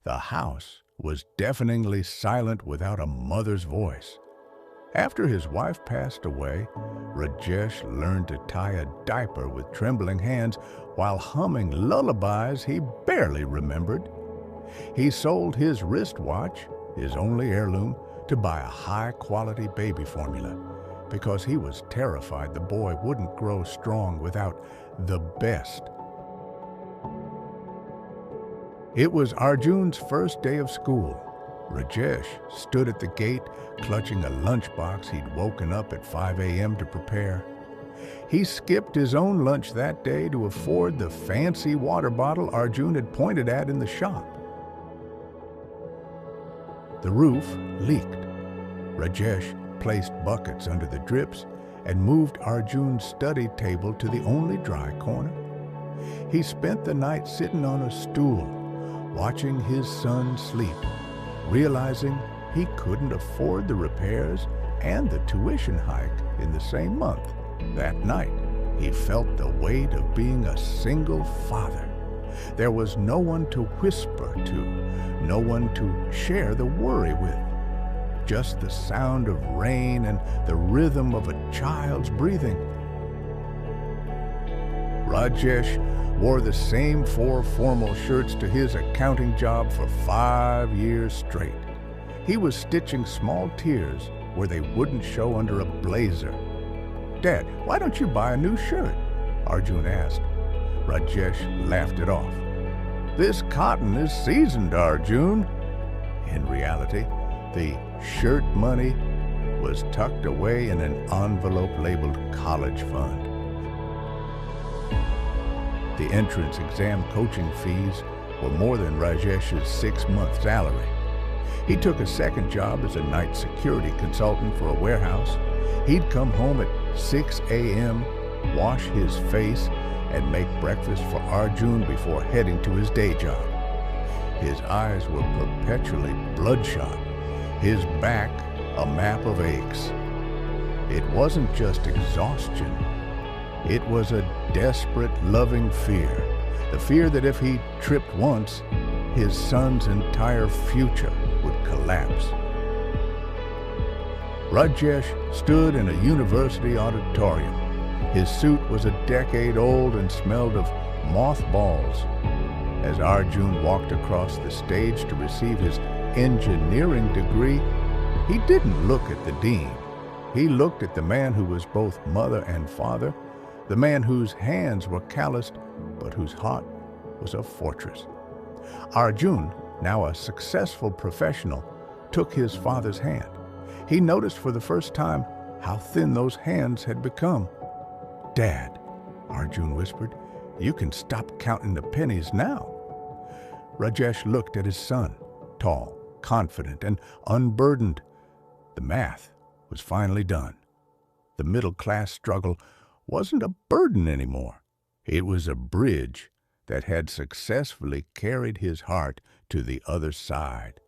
The house was deafeningly silent without a mother's voice. After his wife passed away, Rajesh learned to tie a diaper with trembling hands while humming lullabies he barely remembered. He sold his wristwatch, his only heirloom, to buy a high-quality baby formula because he was terrified the boy wouldn't grow strong without the best. It was Arjun's first day of school. Rajesh stood at the gate, clutching a lunchbox he'd woken up at 5 a.m. to prepare. He skipped his own lunch that day to afford the fancy water bottle Arjun had pointed at in the shop. The roof leaked. Rajesh placed buckets under the drips and moved Arjun's study table to the only dry corner. He spent the night sitting on a stool, watching his son sleep, realizing he couldn't afford the repairs and the tuition hike in the same month. That night, he felt the weight of being a single father. There was no one to whisper to, no one to share the worry with. Just the sound of rain and the rhythm of a child's breathing. Rajesh wore the same 4 formal shirts to his accounting job for 5 years straight. He was stitching small tears where they wouldn't show under a blazer. "Dad, why don't you buy a new shirt?" Arjun asked. Rajesh laughed it off. "This cotton is seasoned, Arjun." In reality, the shirt money was tucked away in an envelope labeled college fund. The entrance exam coaching fees were more than Rajesh's 6-month salary. He took a second job as a night security consultant for a warehouse. He'd come home at 6 a.m., wash his face, and make breakfast for Arjun before heading to his day job. His eyes were perpetually bloodshot, his back a map of aches. It wasn't just exhaustion. It was a desperate, loving fear. The fear that if he tripped once, his son's entire future would collapse. Rajesh stood in a university auditorium. His suit was a decade old and smelled of mothballs. As Arjun walked across the stage to receive his engineering degree, he didn't look at the dean. He looked at the man who was both mother and father, the man whose hands were calloused, but whose heart was a fortress. Arjun, now a successful professional, took his father's hand. He noticed for the first time how thin those hands had become. "Dad," Arjun whispered, "you can stop counting the pennies now." Rajesh looked at his son, tall, confident, and unburdened. The math was finally done. The middle-class struggle wasn't a burden anymore. It was a bridge that had successfully carried his heart to the other side.